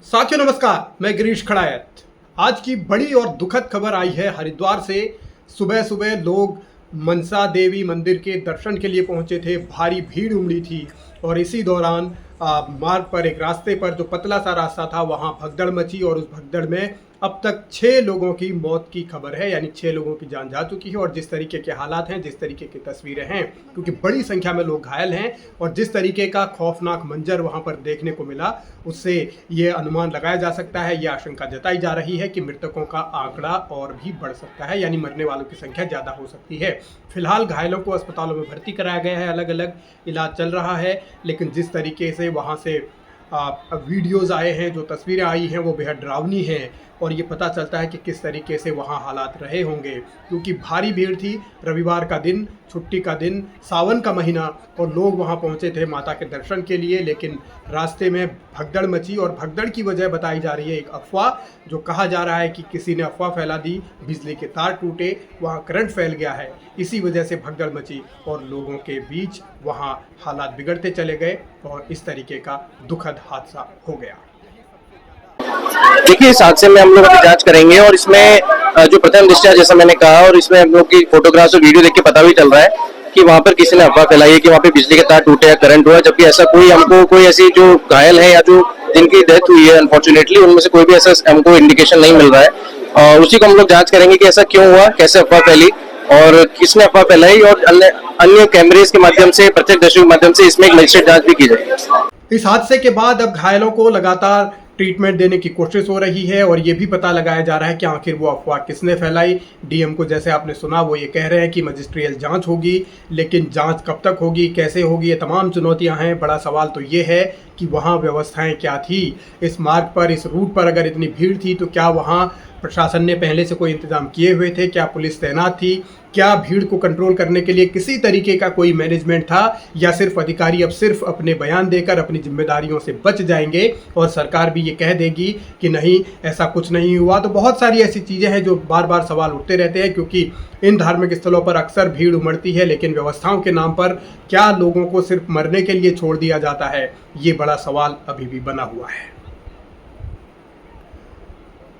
साथियों नमस्कार, मैं गिरीश खड़ायत। आज की बड़ी और दुखद खबर आई है हरिद्वार से। सुबह सुबह लोग मनसा देवी मंदिर के दर्शन के लिए पहुंचे थे। भारी भीड़ उमड़ी थी और इसी दौरान मार्ग पर एक रास्ते पर जो पतला सा रास्ता था वहां भगदड़ मची और उस भगदड़ में अब तक 6 लोगों की मौत की खबर है, यानी 6 लोगों की जान जा चुकी है। और जिस तरीके के हालात हैं, जिस तरीके की तस्वीरें हैं, क्योंकि बड़ी संख्या में लोग घायल हैं और जिस तरीके का खौफनाक मंजर वहां पर देखने को मिला, उससे ये अनुमान लगाया जा सकता है, ये आशंका जताई जा रही है कि मृतकों का आंकड़ा और भी बढ़ सकता है, यानी मरने वालों की संख्या ज़्यादा हो सकती है। फिलहाल घायलों को अस्पतालों में भर्ती कराया गया है, अलग अलग इलाज चल रहा है। लेकिन जिस तरीके से वहाँ से वीडियोज़ आए हैं, जो तस्वीरें आई हैं, वो बेहद डरावनी हैं और ये पता चलता है कि किस तरीके से वहाँ हालात रहे होंगे, क्योंकि भारी भीड़ थी। रविवार का दिन, छुट्टी का दिन, सावन का महीना, और लोग वहाँ पहुँचे थे माता के दर्शन के लिए। लेकिन रास्ते में भगदड़ मची और भगदड़ की वजह बताई जा रही है एक अफवाह, जो कहा जा रहा है कि किसी ने अफवाह फैला दी, बिजली के तार टूटे, वहाँ करंट फैल गया है, इसी वजह से भगदड़ मची और लोगों के बीच वहाँ हालात बिगड़ते चले गए और इस तरीके का दुखद हादसा हो गया। देखिए, इस हादसे में हम लोग अभी जांच करेंगे और इसमें जो प्रथम दृष्टया जैसा मैंने कहा, और इसमें हम लोग की फोटोग्राफ्स और वीडियो देख के पता भी चल रहा है कि वहाँ पर किसी ने अफवाह फैलाई है कि वहाँ पे बिजली के तार टूटे या करंट हुआ, जबकि ऐसा कोई ऐसी जो घायल है या जो जिनकी डेथ हुई है अनफॉर्चुनेटली, उनमें से कोई भी ऐसा हमको इंडिकेशन नहीं मिल रहा है। और उसी को हम लोग जांच करेंगे कि ऐसा क्यों हुआ, कैसे अफवाह फैली और किसने अफवाह फैलाई, और अन्य कैमरेज के माध्यम से, प्रत्यक्षदर्शियों के माध्यम से इसमें एक मजिस्ट्रेट जांच भी की जाएगी। इस हादसे के बाद अब घायलों को लगातार ट्रीटमेंट देने की कोशिश हो रही है और ये भी पता लगाया जा रहा है कि आखिर वो अफवाह किसने फैलाई। डीएम को जैसे आपने सुना, वो ये कह रहे हैं कि मजिस्ट्रियल जांच होगी, लेकिन जांच कब तक होगी, कैसे होगी, ये तमाम चुनौतियां हैं। बड़ा सवाल तो ये है कि वहाँ व्यवस्थाएं क्या थी इस मार्ग पर, इस रूट पर। अगर इतनी भीड़ थी तो क्या वहाँ प्रशासन ने पहले से कोई इंतजाम किए हुए थे? क्या पुलिस तैनात थी? क्या भीड़ को कंट्रोल करने के लिए किसी तरीके का कोई मैनेजमेंट था, या सिर्फ अधिकारी अब सिर्फ अपने बयान देकर अपनी जिम्मेदारियों से बच जाएंगे और सरकार भी ये कह देगी कि नहीं, ऐसा कुछ नहीं हुआ? तो बहुत सारी ऐसी चीज़ें हैं जो बार बार सवाल उठते रहते हैं, क्योंकि इन धार्मिक स्थलों पर अक्सर भीड़ उमड़ती है, लेकिन व्यवस्थाओं के नाम पर क्या लोगों को सिर्फ मरने के लिए छोड़ दिया जाता है? ये बड़ा सवाल अभी भी बना हुआ है।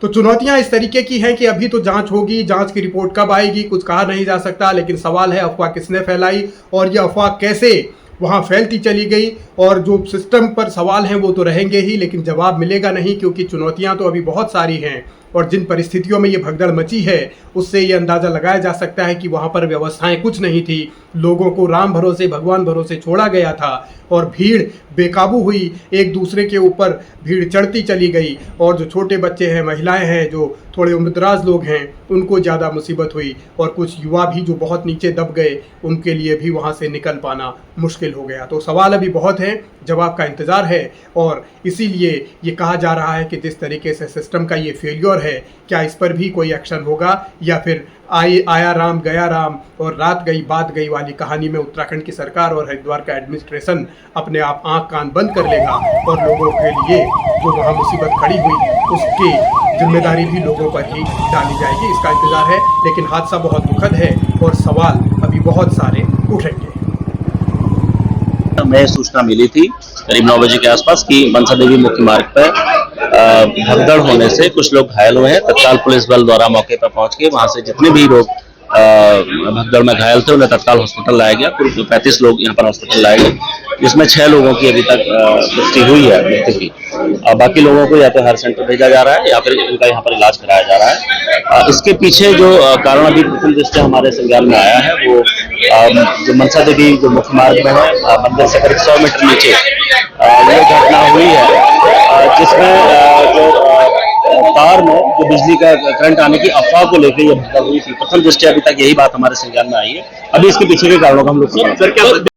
तो चुनौतियां इस तरीके की हैं कि अभी तो जांच होगी, जांच की रिपोर्ट कब आएगी कुछ कहा नहीं जा सकता, लेकिन सवाल है अफवाह किसने फैलाई और यह अफवाह कैसे वहां फैलती चली गई। और जो सिस्टम पर सवाल हैं वो तो रहेंगे ही, लेकिन जवाब मिलेगा नहीं, क्योंकि चुनौतियां तो अभी बहुत सारी हैं। और जिन परिस्थितियों में ये भगदड़ मची है, उससे ये अंदाज़ा लगाया जा सकता है कि वहाँ पर व्यवस्थाएं कुछ नहीं थी। लोगों को राम भरोसे, भगवान भरोसे छोड़ा गया था और भीड़ बेकाबू हुई, एक दूसरे के ऊपर भीड़ चढ़ती चली गई। और जो छोटे बच्चे हैं, महिलाएं हैं, जो थोड़े उम्रदराज लोग हैं, उनको ज़्यादा मुसीबत हुई। और कुछ युवा भी जो बहुत नीचे दब गए, उनके लिए भी वहाँ से निकल पाना मुश्किल हो गया। तो सवाल अभी बहुत हैं, जवाब का इंतज़ार है। और इसीलिए ये कहा जा रहा है कि जिस तरीके से सिस्टम का ये फेलियर है, क्या इस पर भी कोई एक्शन होगा, या फिर आया राम गया राम और रात गई बात गई वाली कहानी में उत्तराखंड की सरकार और हरिद्वार का एडमिनिस्ट्रेशन अपने आप आंख कान बंद कर लेगा और लोगों के लिए जो वहाँ मुसीबत खड़ी हुई उसकी जिम्मेदारी भी लोगों पर ही डाली जाएगी। इसका इंतजार है, लेकिन हादसा बहुत दुखद है और सवाल अभी बहुत सारे उठेंगे। हमें सूचना मिली थी करीब 9 बजे के आसपास कि मनसा देवी मुख्य मार्ग पर भगदड़ होने से कुछ लोग घायल हुए हैं। तत्काल पुलिस बल द्वारा मौके पर पहुंच के वहां से जितने भी लोग भगदड़ में घायल थे उन्हें तत्काल हॉस्पिटल लाया गया। कुल 35 लोग यहाँ पर हॉस्पिटल लाए गए, जिसमें 6 लोगों की अभी तक पुष्टि हुई है मृत्यु की। बाकी लोगों को या तो हेल्थ सेंटर भेजा जा रहा है या फिर उनका यहाँ पर इलाज कराया जा रहा है। इसके पीछे जो कारण अभी प्रथम दृष्टया हमारे संज्ञान में आया है, वो जो मनसा देवी जो मुख्य मार्ग में है, मंदिर से करीब 100 मीटर नीचे ये घटना हुई है, जिसमें जो तार में जो बिजली का करंट आने की अफवाह को लेकर ये भगदड़ हुई थी। प्रथम दृष्टया अभी तक यही बात हमारे संज्ञान में आई है। अभी इसके पीछे के कारणों का हम लोग